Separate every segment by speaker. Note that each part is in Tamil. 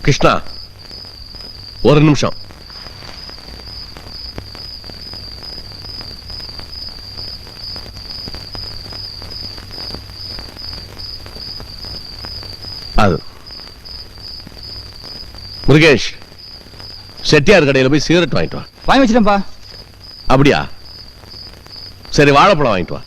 Speaker 1: கிருஷ்ணா, ஒரு நிமிஷம். அது முருகேஷ், செட்டியார் கடையில் போய் சிகரெட் வாங்கிட்டு வா.
Speaker 2: வாங்கி வச்சிட்டேன்பா.
Speaker 1: அப்படியா? சரி, வாழைப்பழம் வாங்கிட்டு வா.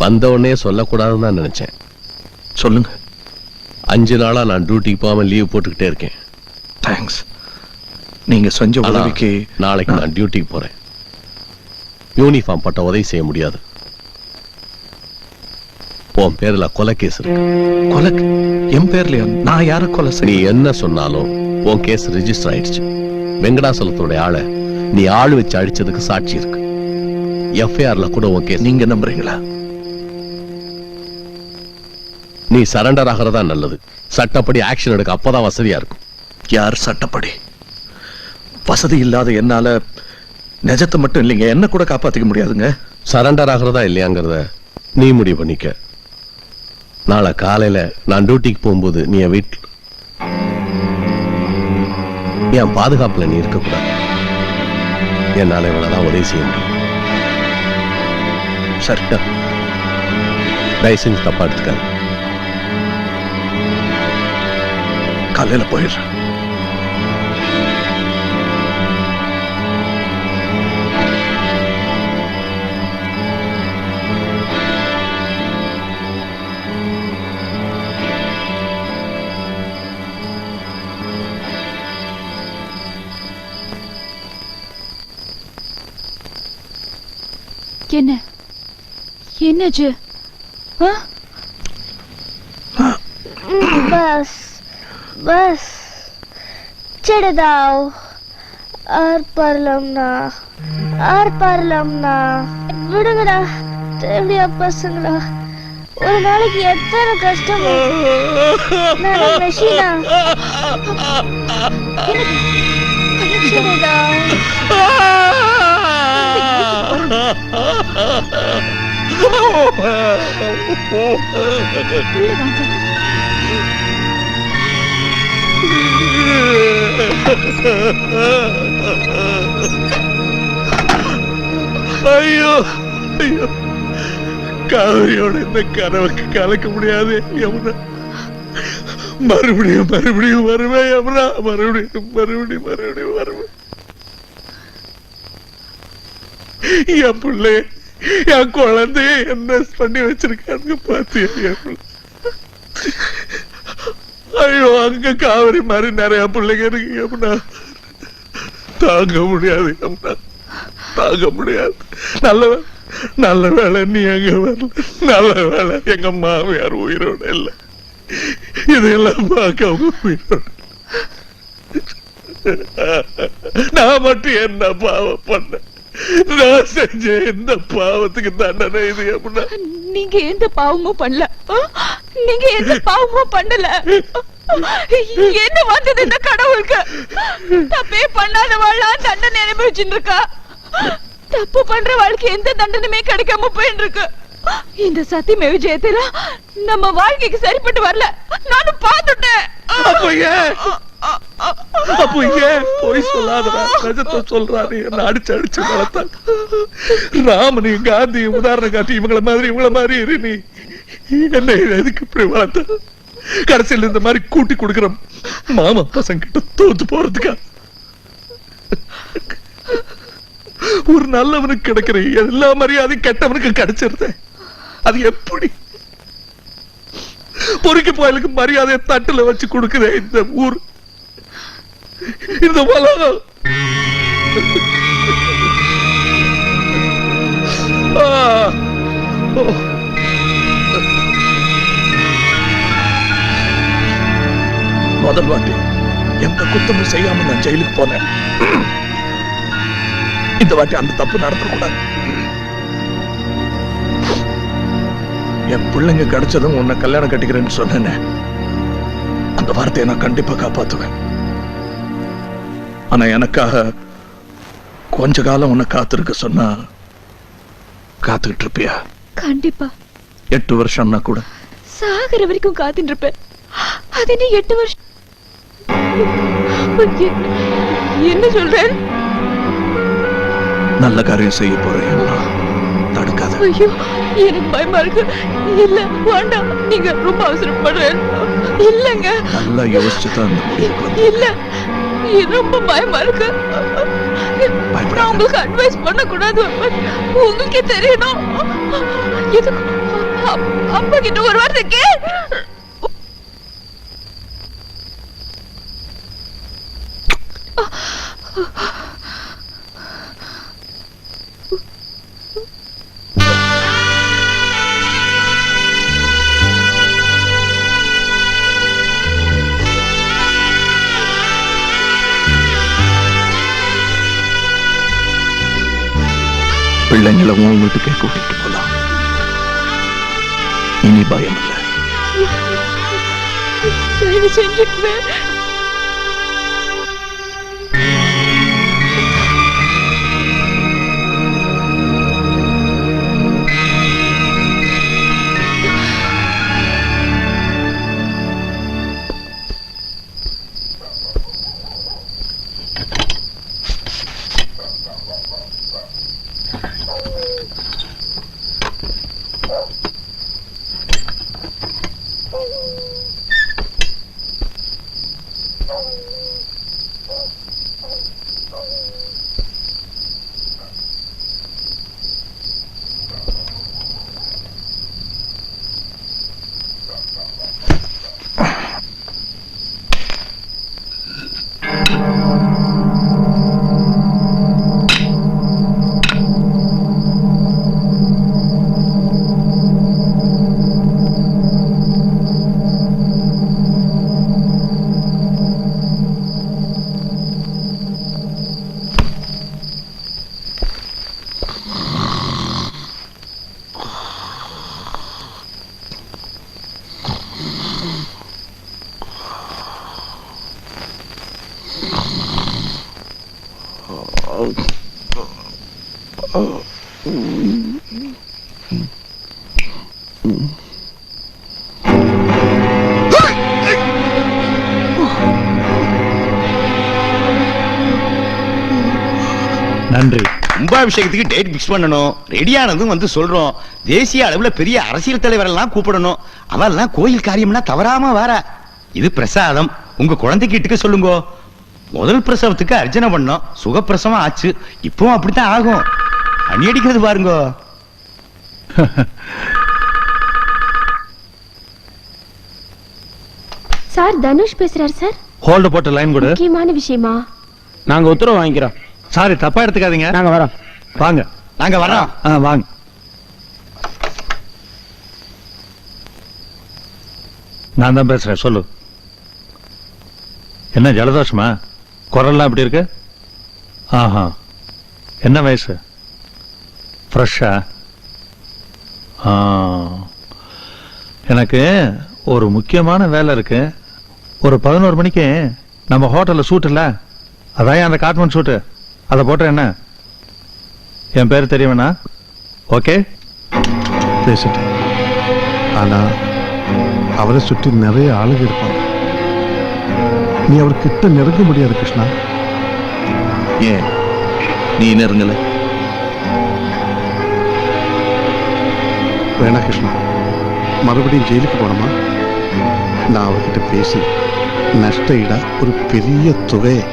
Speaker 1: வந்த உடனே சொல்லக்கூடாதுன்னு தான் நினைச்சேன்.
Speaker 3: சொல்லுங்க.
Speaker 1: 5 நாளா நான் டியூட்டிக்கு போகாம லீவ் போட்டுக்கிட்டே இருக்கேன்.
Speaker 3: தேங்க்ஸ். நீங்க செஞ்ச உதவிக்கு
Speaker 1: நாளைக்கு நான் டியூட்டிக்கு போறேன். யூனிஃபார்ம் பட்ட உதவி செய்ய முடியாது. உன் பேர்ல கொலை கேஸ் இருக்கு.
Speaker 3: கொலை? என் பேர்லயா? நான் யார கொலை
Speaker 1: நீ என்ன சொன்னாலும் உன் கேஸ் ரெஜிஸ்டர் ஆயிடுச்சு. வெங்கடாசலத்தோட ஆளை நீ ஆள் வச்சு அடிச்சதுக்கு சாட்சி இருக்கு. எஃப்ஐஆர்ல கூட உன் கேஸ்.
Speaker 3: நீங்க நம்புறீங்களா?
Speaker 1: நீ சரண்டர் ஆகிறதா நல்லது. சட்டப்படி ஆக்ஷன் எடுக்க அப்பதான் வசதியா இருக்கும்.
Speaker 3: யார் சட்டப்படி? வசதி இல்லாத என்னால நிஜத்தை மட்டும் இல்லைங்க, என்ன கூட காப்பாத்திக்க முடியாதுங்க.
Speaker 1: சரண்டர் ஆகிறதா இல்லையாங்கிறத நீ முடிவு பண்ணிக்க. நாளை காலையில நான் டியூட்டிக்கு போகும்போது நீ என் வீட்டில் என் பாதுகாப்புல நீ இருக்கக்கூடாது. என்னால இவ்வளவுதான் உதவி செய்ய முடியும்.
Speaker 3: சரிடா.
Speaker 1: தயவுசெஞ்சு தப்பா எடுத்துக்காது.
Speaker 3: காலையில போயிடுறேன்.
Speaker 4: என்ன என்னாச்சு?
Speaker 5: बस बस चढ़ दाओ और परलमना விடுங்கடா. எப்படியா பசங்களா, ஒரு நாளைக்கு எத்தனை கஷ்டம். நான் மெஷினா?
Speaker 3: ஐயோ ஐயோ, காவிரியோட இந்த கனவுக்கு கலக்க முடியாது யமுனா. மறுபடியும் மறுபடியும் வருவேன் யமுனா. மறுபடியும் மறுபடியும் மறுபடியும் வருவேன். என் பிள்ளை, என் குழந்தைய என்ன பண்ணி வச்சிருக்காங்க பாத்தியா? ஐயோ, அங்க காவிரி மாதிரி நிறைய பிள்ளைங்க இருக்கு யமுனா. தாங்க முடியாது யமுனா, தாங்க முடியாது. நல்ல வேலை நீ அங்க வரல. நல்ல வேலை எங்க மாமியார் உயிரோட இல்லை. இதெல்லாம் பார்க்க அவங்க உயிரோட. நான் மட்டும் என்ன பாவம் பண்ண? நான் செஞ்ச எந்த பாவத்துக்கு தண்டனை இது யமுனா?
Speaker 4: நீங்க எந்த பாவமும் பண்ணல. நீங்க எந்த பாவமும் பண்ணல. என்ன வந்தது இந்த கடவுளுக்கு? தப்பே பண்ணாதவாளா தண்டனை அனுபவிச்சுட்டு இருக்கா. தப்பு பண்ற வாழ்க்கை எந்த தண்டனையுமே கிடைக்காம போயிட்டு இருக்கு. இந்த சத்தியமே விஜயத்துல நம்ம வாழ்க்கைக்கு சரிப்பட்டு வரல. நானும் பார்த்துட்டேன்.
Speaker 3: அப்போ ஏன் போய் சொல்லாதடா? நிஜத்தை சொல்றாரு. என்ன அடிச்சு அடிச்சு வளர்த்தாங்க. ராமனையும் காந்தியும் உதாரணம் காட்டி இவங்கள மாதிரி இரு. நீ என்ன எதுக்கு இப்படி வளர்த்த? கடைசியில் இந்த மாதிரி கூட்டி கொடுக்கிற மாமா பசங்க கிட்ட தோத்து போறதுக்கா? ஒரு நல்லவனுக்கு கிடைக்கிற எல்லா மரியாதையும் கெட்டவனுக்கு கிடைச்சிருத. அது எப்படி? பொறுக்கி போயலுக்கு மரியாதையை தட்டுல வச்சு கொடுக்குற இந்த ஊர், இந்த உலகம். முதல் வாட்டி எந்த குத்தமும் செய்யாம நான் ஜெயிலுக்கு போனேன். இந்த வாட்டி அந்த தப்பு நடத்தக்கூடாது. என் பிள்ளைங்க கிடைச்சதும் உன்னை கல்யாணம் கட்டிக்கிறேன்னு சொன்னேன். அந்த வார்த்தையை நான் கண்டிப்பா காப்பாத்துவேன். ஆனா எனக்காக கொஞ்ச காலம் உன்னை காத்திருக்க சொன்னா காத்துக்கிட்டு இருப்பியா?
Speaker 4: கண்டிப்பா.
Speaker 3: 8 வருஷம்னா கூட
Speaker 4: சாகர வரைக்கும் காத்துட்டு இருப்பேன். அது நீ 8 வருஷம் என்ன சொல்ற?
Speaker 3: நல்ல காரியம் செய்ய போறேன், தடுக்காத.
Speaker 4: ஐயோ, எனக்கு பயமா இருக்கு. இல்ல வேண்டாம், நீங்க ரொம்ப அவசரப்படுறேன். இல்லங்க,
Speaker 3: நல்லா யோசிச்சுதான் இந்த முடிவுக்கு வந்தேன்.
Speaker 4: இல்ல, ரொம்ப பயமா இருக்கு. நான் உங்களுக்கு அட்வைஸ் பண்ண கூடாது, உங்களுக்கே தெரியணும். அப்பா கிட்ட ஒரு வார்த்தை கே.
Speaker 3: பிள்ளைங்களை உன் வீட்டுக்கே கூட்டிட்டு போலாம். இனி பயம் இல்லை.
Speaker 4: தயவு செஞ்சுட்டு
Speaker 2: நன்றி.
Speaker 6: கும்பாபிஷேகத்துக்கு டேட் பிக்ஸ் பண்ணணும். ரெடியானதும் வந்து சொல்றோம். தேசிய அளவுல பெரிய அரசியல் தலைவர் எல்லாம் கூப்பிடணும். அவெல்லாம் கோயில் காரியம்னா தவறாம வர. இது பிரசாதம். உங்க குழந்தைக்கு இட்டுக்க சொல்லுங்க. முதல் பிரசவத்துக்கு அர்ச்சனை பண்ணோம். சுகப்பிரசவம் ஆச்சு. இப்பவும் அப்படித்தான் ஆகும். அணி அடிக்கிறது பாருங்க.
Speaker 5: சார், தனுஷ் பேசுறாரு சார்.
Speaker 2: ஹோல்ட் போட்ட லைன் கூட
Speaker 5: முக்கியமான விஷயமா?
Speaker 2: நாங்க உத்தரவு வாங்கிக்கிறோம். சாரி, தப்பா எடுத்துக்காதீங்க. நாங்க வரோம். வாங்க.
Speaker 6: நாங்க வரோம்.
Speaker 2: வாங்க. நான் தான் பேசுறேன். சொல்லு. என்ன ஜலதோஷமா? குரல்லாம் எப்படி இருக்கு? ஆஹா. என்ன வயசு? ஃப்ரெஷ்ஷா? எனக்கு ஒரு முக்கியமான வேலை இருக்கு. ஒரு 11 மணிக்கு நம்ம ஹோட்டல்ல ஷூட் இல்ல, அதான் அந்த காட்மன் ஷூட்டு. அதை போட்ட என்ன? என் பேர் தெரியவேண்ணா? ஓகே,
Speaker 7: பேசிட்டு. ஆனா அவரை சுற்றி நிறைய ஆளுங்க இருப்பாங்க. நீ அவர் கிட்ட நெருங்க முடியாது கிருஷ்ணா.
Speaker 3: ஏன் நீ நெருங்கல?
Speaker 7: வேணா கிருஷ்ணா, மறுபடியும் ஜெயிலுக்கு போனோமா? நான் அவர்கிட்ட பேசி நஷ்ட ஈடா ஒரு பெரிய தொகையை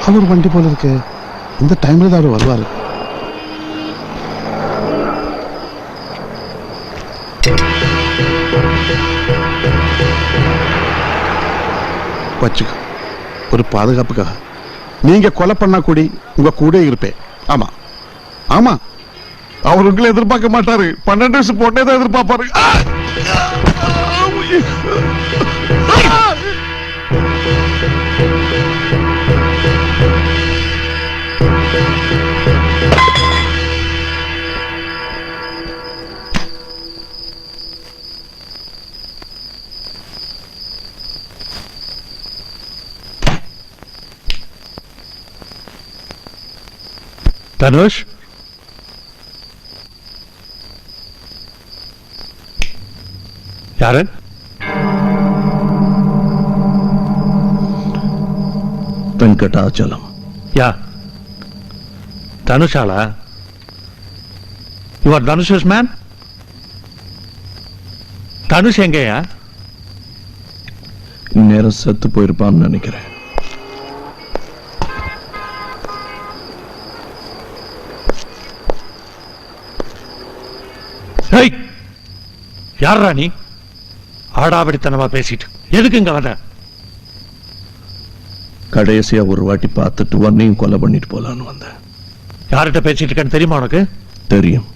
Speaker 7: அவர் வண்டி போல இருக்கு. இந்த டைம்ல தான் அவர் வருவாரு. வச்சுக்க, ஒரு பாதுகாப்புக்காக. நீங்க கொலை பண்ணா கூடி உங்க கூட இருப்பேன். ஆமா ஆமா, அவர் உங்களை எதிர்பார்க்க மாட்டாரு. 12 வயசு பொண்ணே தான் எதிர்பார்ப்பாரு.
Speaker 2: தனுஷ், யாரு?
Speaker 1: வெங்கடாச்சலம்.
Speaker 2: யா, தனுஷாலா? You are Dhanush's man? Dhanush எங்கயா?
Speaker 1: நேரம் செத்து போயிருப்பான்னு நினைக்கிறேன்.
Speaker 2: யாரா நீ? ஆடாவடித்தனமா பேசிட்டு எதுக்கு இங்க வந்த?
Speaker 1: கடைசியா ஒரு வாட்டி பார்த்துட்டு உன்னையும் கொலை பண்ணிட்டு போலான்னு வந்தேன்.
Speaker 2: யார்கிட்ட பேசிட்டு இருக்கேன்னு தெரியுமா உனக்கு?
Speaker 1: தெரியும்.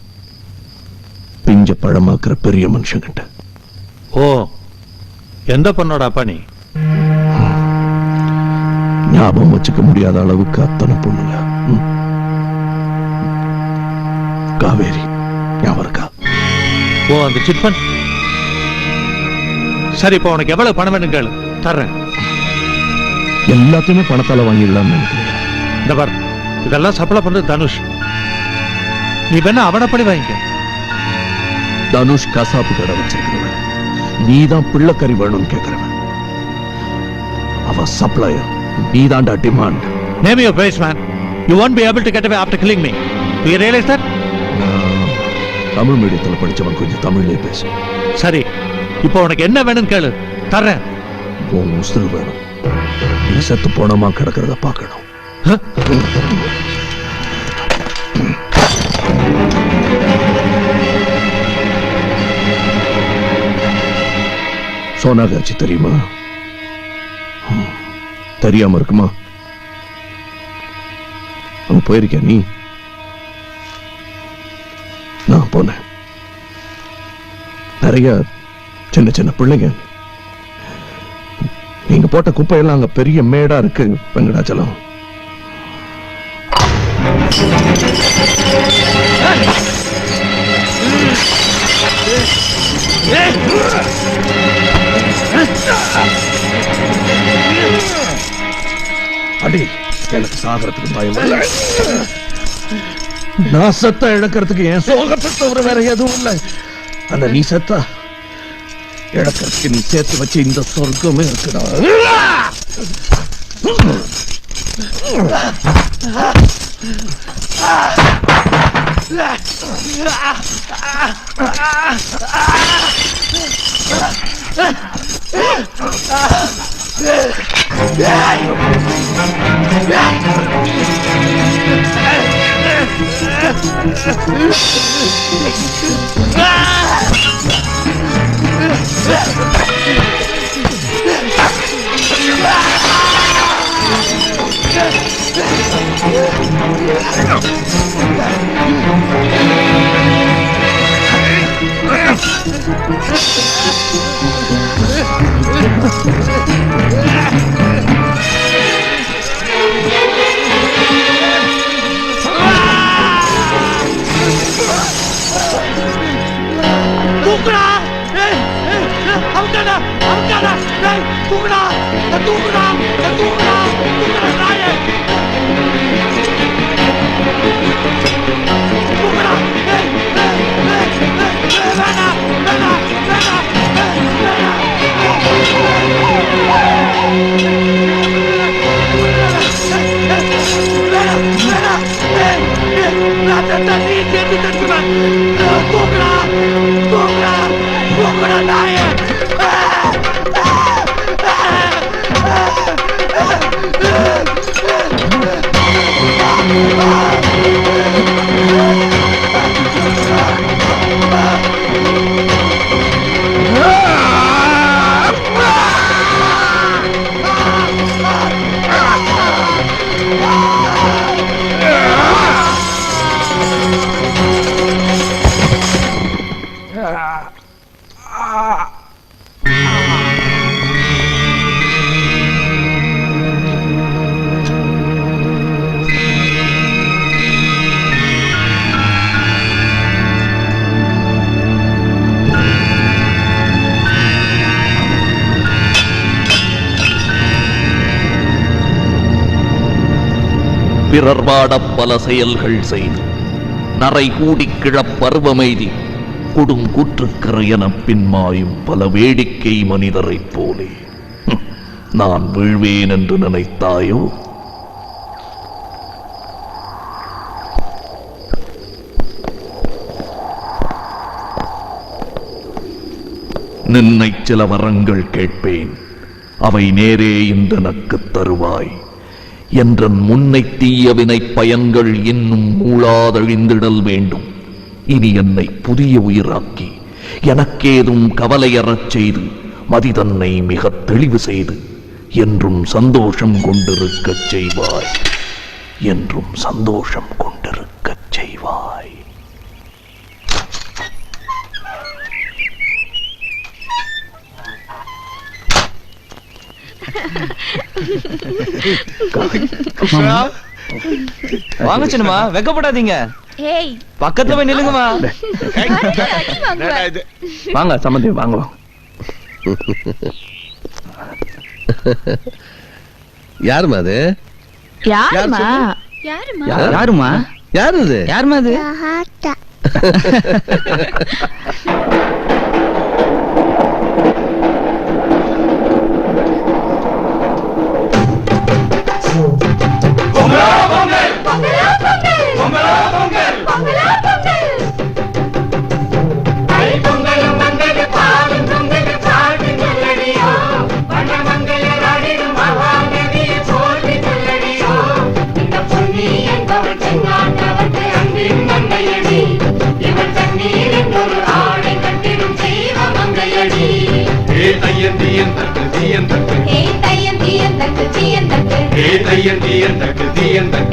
Speaker 1: பிஞ்ச பழமாக்குற பெரிய மனுஷங்கிட்ட.
Speaker 2: ஓ, எந்த பொண்ணோட அப்பா நீ?
Speaker 1: ஞாபகம் வச்சுக்க முடியாத அளவுக்கு அத்தனை பொண்ணுங்க. காவேரி ஞாபகம் இருக்கா?
Speaker 2: ஓ, அந்த சிட்பன். சரி, இப்போ உனக்கு எவ்வளவு பணம் வேணும் கேளு, தர்றேன்.
Speaker 1: எல்லாத்தையுமே பணத்தால வாங்கிடலாம்னு நினைக்கிறேன்.
Speaker 2: இந்த பார், இதெல்லாம் சப்ளை பண்றது தனுஷ். நீ வேணா அவனை படி வாங்கிக்க.
Speaker 1: தனுஷ் கசாப்பு கடை வச்சிருக்கிறவன், நீதான் பிள்ளைக்கறி வேணும்னு கேட்கிறவன். அவன் சப்ளையர், நீதான்டா demand.
Speaker 2: Name your price, man. You won't be able to get away after killing me. Do you realize that?
Speaker 1: Tamil மீடியத்தில் படிச்சவன், கொஞ்சம் தமிழ்லயே பேசு.
Speaker 2: சரி, இப்போ உனக்கு என்ன வேணும்னு கேளு, தர்றேன்.
Speaker 1: உன் உசுறு வேணும். நீ செத்து போனமா கிடக்கிறத பார்க்கணும். சோனாகாட்சி தெரியுமா? தெரியாம இருக்குமா? அங்க போயிருக்கியா நீ? நான் போனேன். நிறைய சின்ன சின்ன பிள்ளைங்க. நீங்க போட்ட குப்பையெல்லாம் அங்க பெரிய மேடா இருக்கு வெங்கடாச்சலம். அடி, எனக்கு சாகறதுக்கு பயம் இல்லை. நான் செத்த இழக்கிறதுக்கு என் சோகத்தை தவிர வேற எதுவும் இல்லை. அந்த நீ செத்தா இழக்கிறதுக்கு நீ சேர்த்து வச்சு இந்த சொர்க்கமே இருக்குடா.
Speaker 8: பிறர் வாடப் பல செயல்கள் செய்து நரை கூடி கிழப்பருவமெய்தி கொடுங்கூற்றுக்கரை என பின்மாயும் பல வேடிக்கை மனிதரைப் போலே நான் வீழ்வேன் என்று நினைத்தாயோ? நின்னை சில வரங்கள் கேட்பேன், அவை நேரே இன்றனக்கு தருவாய். என்றன் முன்னை தீய வினை பயன்கள் இன்னும் மூளாதழிந்திடல் வேண்டும். இனி என்னை புதிய உயிராக்கி எனக்கேதும் கவலையறச் செய்து மதிதன்னை மிக தெளிவு செய்து என்றும் சந்தோஷம் கொண்டிருக்கச் செய்வாய். என்றும் சந்தோஷம் கொண்டிருக்கச் செய்வாய்.
Speaker 9: வாங்க சின்னமா, வெக்கப்படாதீங்க.
Speaker 4: ஏய்
Speaker 9: பக்கத்துல போய் நில்லுங்கம்மா.
Speaker 4: அடி வாங்குவ.
Speaker 2: வாங்க சம்பந்தி வாங்க.
Speaker 1: யாருமா அது?
Speaker 4: யாருமா?
Speaker 9: யாருமா?
Speaker 1: யாரு அது?
Speaker 9: யாருமா அது?
Speaker 10: தீயன் தக்கு